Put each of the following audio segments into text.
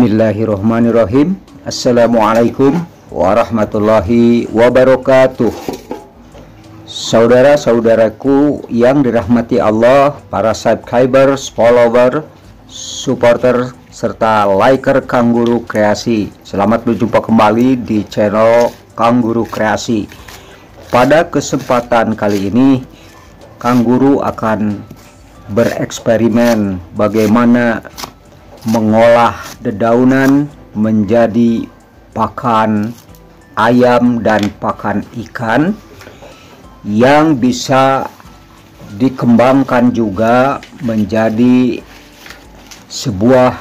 Bismillahirrahmanirrahim. Assalamualaikum warahmatullahi wabarakatuh. Saudara-saudaraku yang dirahmati Allah, para subscribers, follower, supporter, serta liker Kang Guru Kreasi. Selamat berjumpa kembali di channel Kang Guru Kreasi. Pada kesempatan kali ini, Kang Guru akan bereksperimen bagaimana mengolah dedaunan menjadi pakan ayam dan pakan ikan yang bisa dikembangkan juga menjadi sebuah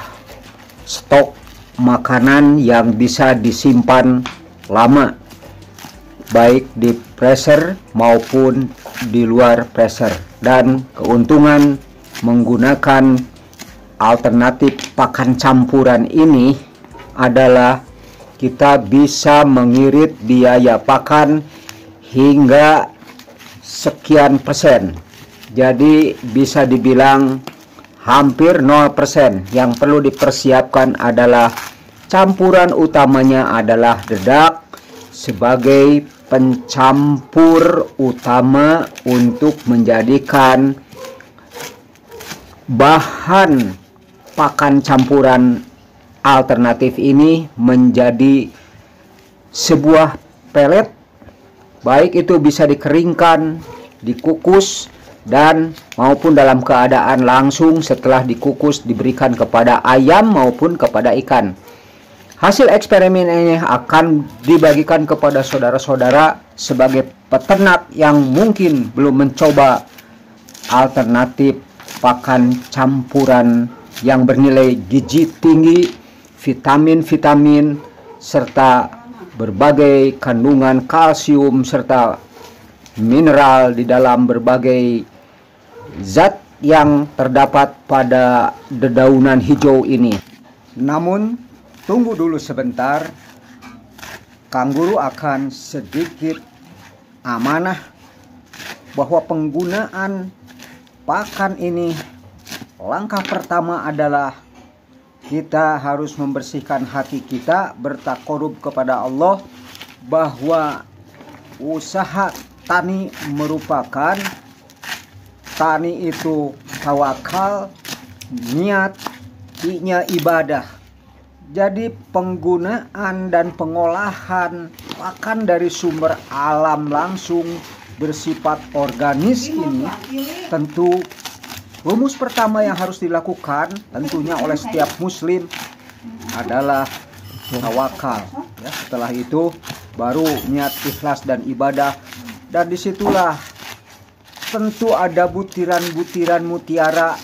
stok makanan yang bisa disimpan lama, baik di freezer maupun di luar freezer. Dan keuntungan menggunakan alternatif pakan campuran ini adalah kita bisa mengirit biaya pakan hingga sekian persen. Jadi bisa dibilang hampir 0%. Yang perlu dipersiapkan adalah campuran utamanya adalah dedak sebagai pencampur utama untuk menjadikan bahan pakan campuran alternatif ini menjadi sebuah pelet, baik itu bisa dikeringkan, dikukus, dan maupun dalam keadaan langsung setelah dikukus diberikan kepada ayam maupun kepada ikan. Hasil eksperimen ini akan dibagikan kepada saudara-saudara sebagai peternak yang mungkin belum mencoba alternatif pakan campuran yang bernilai gizi tinggi, vitamin-vitamin, serta berbagai kandungan kalsium serta mineral di dalam berbagai zat yang terdapat pada dedaunan hijau ini. Namun tunggu dulu sebentar, Kang Guru akan sedikit amanah bahwa penggunaan pakan ini, langkah pertama adalah kita harus membersihkan hati kita, bertakarub kepada Allah bahwa usaha tani merupakan tani itu tawakal, niat, i-nya ibadah. Jadi penggunaan dan pengolahan pakan dari sumber alam langsung bersifat organis ini tentu rumus pertama yang harus dilakukan tentunya oleh setiap muslim adalah tawakal, ya. Setelah itu baru niat, ikhlas, dan ibadah. Dan disitulah tentu ada butiran-butiran mutiara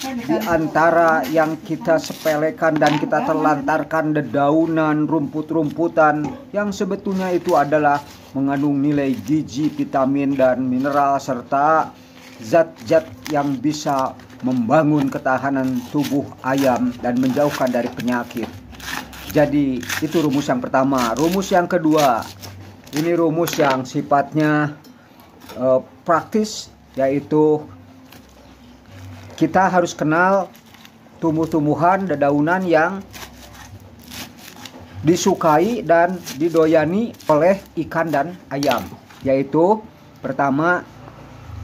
di antara yang kita sepelekan dan kita terlantarkan dedaunan, rumput-rumputan yang sebetulnya itu adalah mengandung nilai gizi, vitamin, dan mineral serta zat-zat yang bisa membangun ketahanan tubuh ayam dan menjauhkan dari penyakit. Jadi itu rumus yang pertama. Rumus yang kedua, ini rumus yang sifatnya praktis, yaitu kita harus kenal tumbuh-tumbuhan dedaunan yang disukai dan didoyani oleh ikan dan ayam. Yaitu pertama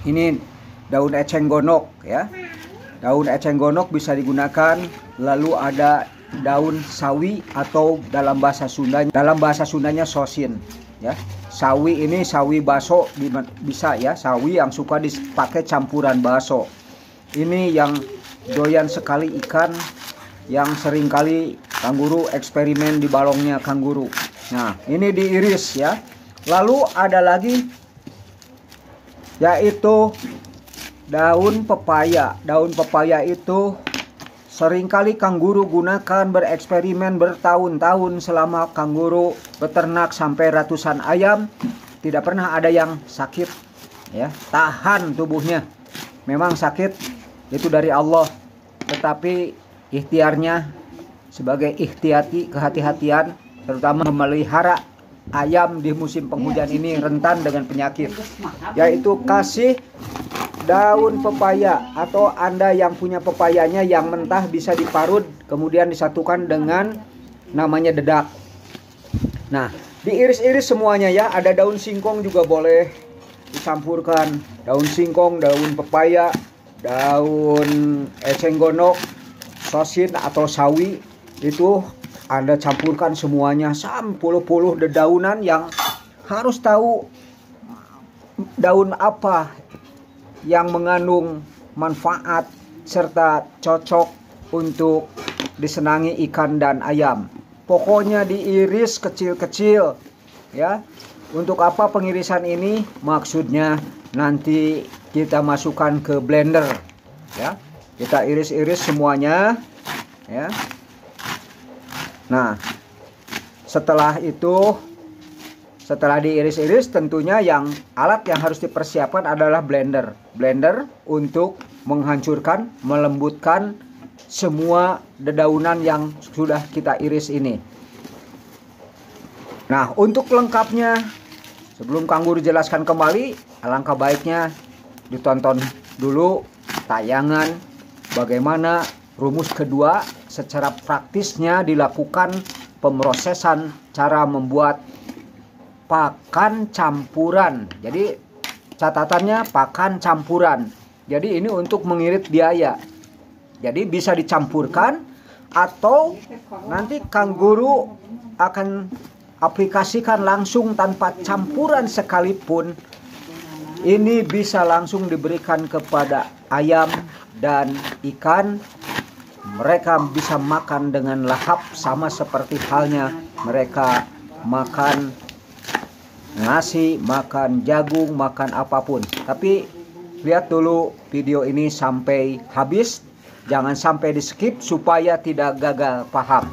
ini daun eceng gondok, ya. Daun eceng gondok bisa digunakan. Lalu ada daun sawi atau dalam bahasa Sundanya sosin, ya. Sawi ini sawi baso bisa, ya. Sawi yang suka dipakai campuran baso. Ini yang doyan sekali ikan, yang seringkali Kang Guru eksperimen di balongnya Kang Guru. Nah, ini diiris, ya. Lalu ada lagi yaitu daun pepaya. Daun pepaya itu seringkali Kang Guru gunakan bereksperimen bertahun-tahun selama Kang Guru beternak sampai ratusan ayam. Tidak pernah ada yang sakit, ya. Tahan tubuhnya. Memang sakit itu dari Allah, tetapi ikhtiarnya sebagai ikhtiati, kehati-hatian, terutama memelihara ayam di musim penghujan ini rentan dengan penyakit, yaitu kasih daun pepaya, atau Anda yang punya pepayanya yang mentah bisa diparut kemudian disatukan dengan namanya dedak. Nah, diiris-iris semuanya ya. Ada daun singkong juga boleh dicampurkan, daun singkong, daun pepaya, daun eceng gondok, sosin atau sawi, itu Anda campurkan semuanya sampai puluh dedaunan yang harus tahu daun apa yang mengandung manfaat serta cocok untuk disenangi ikan dan ayam. Pokoknya diiris kecil-kecil ya. Untuk apa pengirisan ini? Maksudnya nanti kita masukkan ke blender ya. Kita iris-iris semuanya ya. Nah, setelah itu, setelah diiris-iris, tentunya alat yang harus dipersiapkan adalah blender. Blender untuk menghancurkan, melembutkan semua dedaunan yang sudah kita iris ini. Nah, untuk lengkapnya, sebelum Kang Guru jelaskan kembali, alangkah baiknya ditonton dulu tayangan bagaimana rumus kedua secara praktisnya dilakukan pemrosesan cara membuat pakan campuran. Jadi catatannya pakan campuran. Jadi ini untuk mengirit biaya. Jadi bisa dicampurkan atau nanti Kang Guru akan aplikasikan langsung tanpa campuran sekalipun. Ini bisa langsung diberikan kepada ayam dan ikan. Mereka bisa makan dengan lahap sama seperti halnya mereka makan nasi, makan jagung, makan apapun. Tapi lihat dulu video ini sampai habis, jangan sampai di skip supaya tidak gagal paham.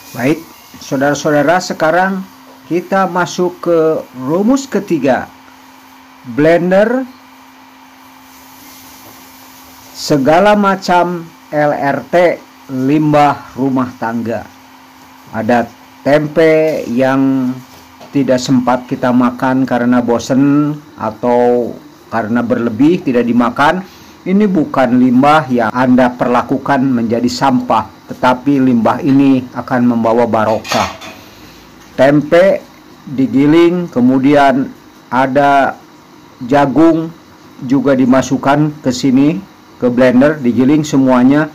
Baik, saudara-saudara, sekarang kita masuk ke rumus ketiga. Blender segala macam LRT, limbah rumah tangga. Ada tempe yang tidak sempat kita makan karena bosen atau karena berlebih tidak dimakan. Ini bukan limbah yang Anda perlakukan menjadi sampah, tetapi limbah ini akan membawa barokah. Tempe digiling, kemudian ada jagung juga dimasukkan ke sini, ke blender, digiling semuanya.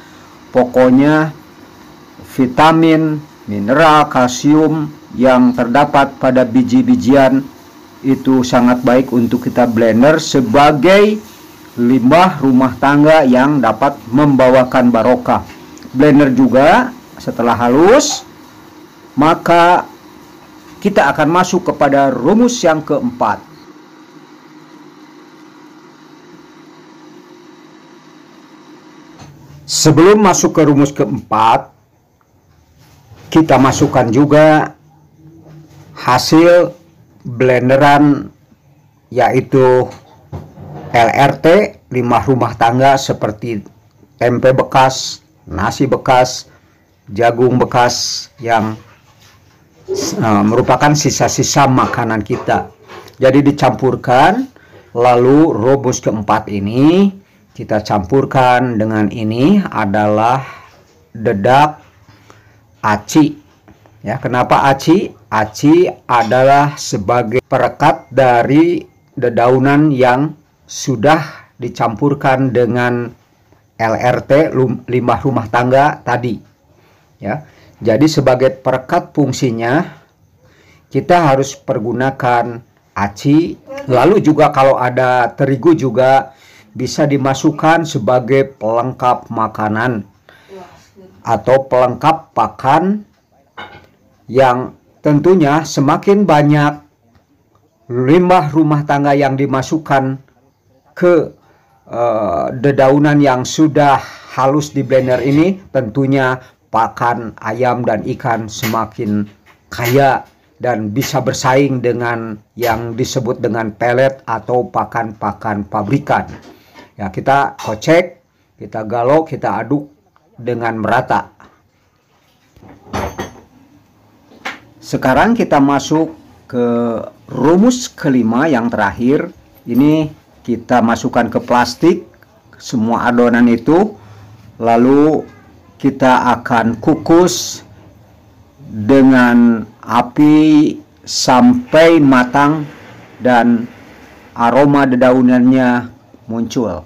Pokoknya vitamin, mineral, kalsium yang terdapat pada biji-bijian itu sangat baik untuk kita blender sebagai limbah rumah tangga yang dapat membawakan barokah. Blender juga setelah halus, maka kita akan masuk kepada rumus yang keempat. Sebelum masuk ke rumus keempat, kita masukkan juga hasil blenderan, yaitu LRT, limbah rumah tangga seperti tempe bekas, nasi bekas, jagung bekas yang merupakan sisa-sisa makanan kita. Jadi dicampurkan, lalu rumus keempat ini kita campurkan dengan ini adalah dedak aci. Ya, kenapa aci? Aci adalah sebagai perekat dari dedaunan yang sudah dicampurkan dengan LRT, limbah rumah tangga tadi. Ya, jadi sebagai perekat fungsinya kita harus pergunakan aci. Lalu juga kalau ada terigu juga bisa dimasukkan sebagai pelengkap makanan atau pelengkap pakan, yang tentunya semakin banyak limbah rumah tangga yang dimasukkan ke dedaunan yang sudah halus di blender ini, tentunya pakan ayam dan ikan semakin kaya dan bisa bersaing dengan yang disebut dengan pelet atau pakan-pakan pabrikan. Ya, kita kocek, kita galok, kita aduk dengan merata. Sekarang kita masuk ke rumus kelima yang terakhir. Ini kita masukkan ke plastik semua adonan itu, lalu kita akan kukus dengan api sampai matang dan aroma dedaunannya muncul.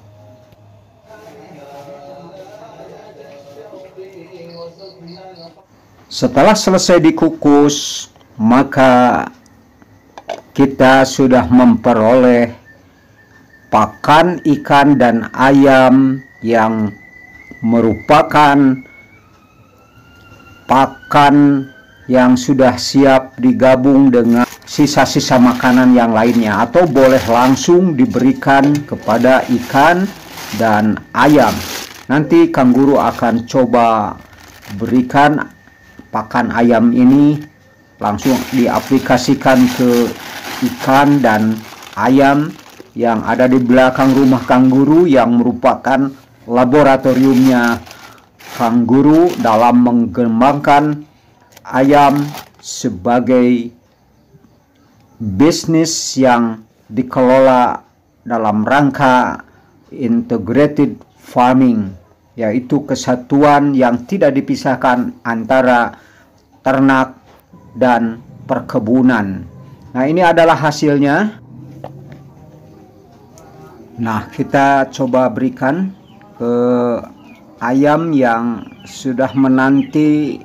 Setelah selesai dikukus, maka kita sudah memperoleh pakan ikan dan ayam yang merupakan pakan yang sudah siap digabung dengan sisa-sisa makanan yang lainnya, atau boleh langsung diberikan kepada ikan dan ayam. Nanti Kang Guru akan coba berikan pakan ayam ini langsung diaplikasikan ke ikan dan ayam yang ada di belakang rumah Kang Guru, yang merupakan laboratoriumnya Kang Guru dalam mengembangkan ayam sebagai bisnis yang dikelola dalam rangka integrated farming, yaitu kesatuan yang tidak dipisahkan antara ternak dan perkebunan. Nah, ini adalah hasilnya. Nah, kita coba berikan ke ayam yang sudah menanti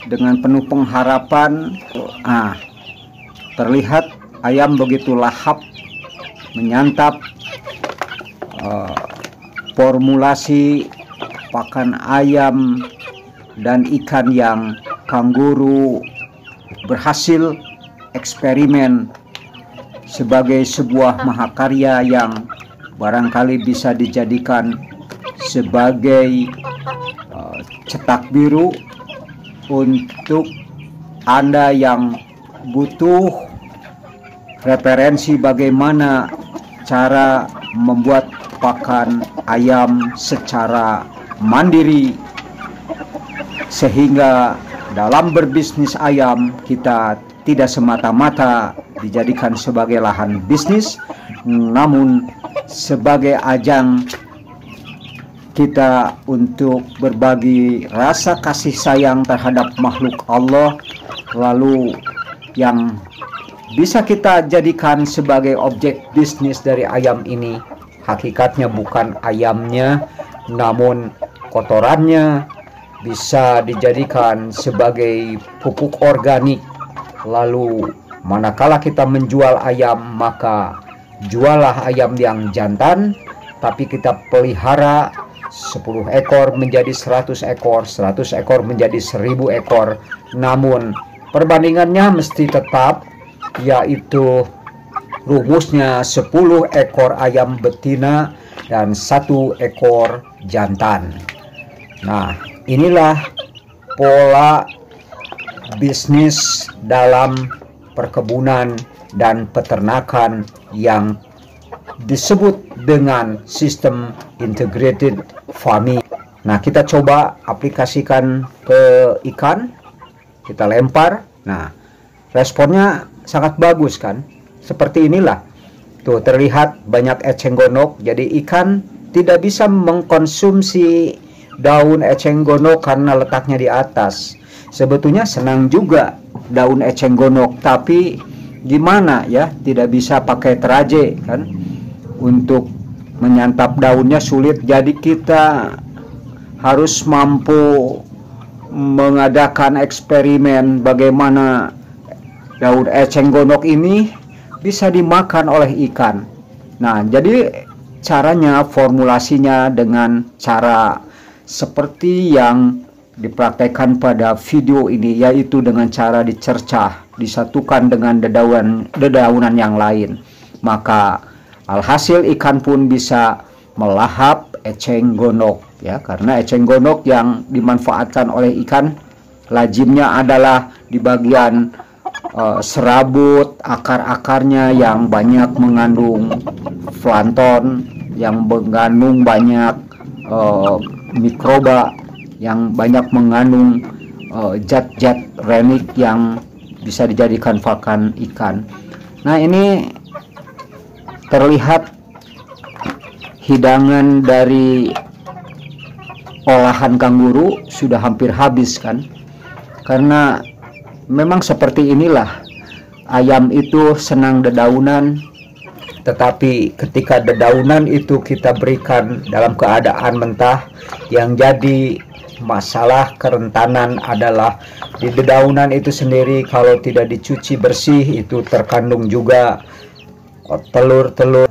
dengan penuh pengharapan. Nah, terlihat ayam begitu lahap menyantap formulasi pakan ayam dan ikan yang Kang Guru berhasil eksperimen sebagai sebuah mahakarya yang barangkali bisa dijadikan sebagai cetak biru untuk Anda yang butuh referensi bagaimana cara membuat pakan ayam secara mandiri, sehingga dalam berbisnis ayam kita tidak semata-mata dijadikan sebagai lahan bisnis, namun sebagai ajang kita untuk berbagi rasa kasih sayang terhadap makhluk Allah, lalu yang bisa kita jadikan sebagai objek bisnis dari ayam ini hakikatnya bukan ayamnya, namun kotorannya bisa dijadikan sebagai pupuk organik. Lalu manakala kita menjual ayam, maka jualah ayam yang jantan tapi kita pelihara 10 ekor menjadi 100 ekor, 100 ekor menjadi 1000 ekor. Namun perbandingannya mesti tetap, yaitu rumusnya 10 ekor ayam betina dan 1 ekor jantan. Nah, inilah pola bisnis dalam perkebunan dan peternakan yang disebut dengan sistem integrated farming. Nah, kita coba aplikasikan ke ikan, kita lempar. Nah, responnya sangat bagus kan? Seperti inilah. Tuh, terlihat banyak eceng gondok. Jadi ikan tidak bisa mengkonsumsi daun eceng gondok karena letaknya di atas. Sebetulnya senang juga daun eceng gondok, tapi gimana ya, tidak bisa pakai teraje kan, untuk menyantap daunnya sulit. Jadi kita harus mampu mengadakan eksperimen bagaimana daun eceng gondok ini bisa dimakan oleh ikan. Nah, jadi caranya, formulasinya dengan cara seperti yang dipraktekkan pada video ini, yaitu dengan cara dicercah, disatukan dengan dedaunan yang lain. Maka alhasil ikan pun bisa melahap eceng gondok ya, karena eceng gondok yang dimanfaatkan oleh ikan lazimnya adalah di bagian serabut, akar-akarnya yang banyak mengandung plankton, yang mengandung banyak mikroba, yang banyak mengandung zat-zat renik yang bisa dijadikan pakan ikan. Nah, ini terlihat hidangan dari olahan kanguru sudah hampir habis kan, karena memang seperti inilah, ayam itu senang dedaunan. Tetapi ketika dedaunan itu kita berikan dalam keadaan mentah, yang jadi masalah kerentanan adalah di dedaunan itu sendiri kalau tidak dicuci bersih, itu terkandung juga telur-telur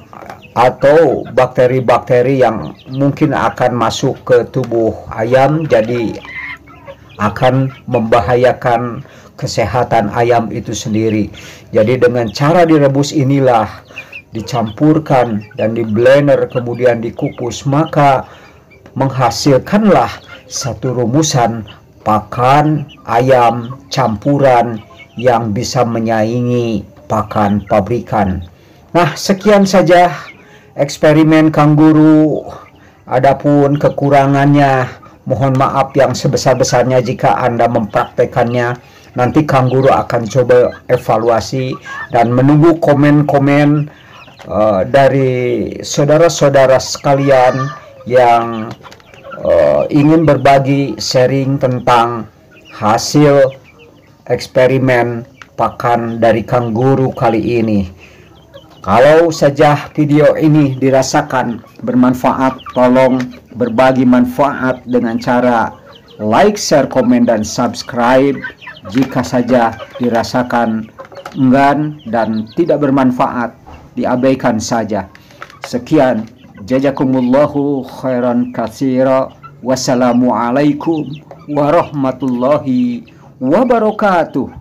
atau bakteri-bakteri yang mungkin akan masuk ke tubuh ayam, jadi akan membahayakan kesehatan ayam itu sendiri. Jadi dengan cara direbus inilah, dicampurkan dan di blender kemudian dikukus, maka menghasilkanlah satu rumusan pakan ayam campuran yang bisa menyaingi pakan pabrikan. Nah, sekian saja eksperimen kanguru. Adapun kekurangannya, mohon maaf yang sebesar-besarnya jika Anda mempraktekannya. Nanti kanguru akan coba evaluasi dan menunggu komen-komen dari saudara-saudara sekalian yang ingin berbagi sharing tentang hasil eksperimen pakan dari kanguru kali ini. Kalau saja video ini dirasakan bermanfaat, tolong berbagi manfaat dengan cara like, share, komen, dan subscribe. Jika saja dirasakan enggan dan tidak bermanfaat, diabaikan saja. Sekian, jazakumullahu khairan katsira. Wassalamualaikum warahmatullahi wabarakatuh.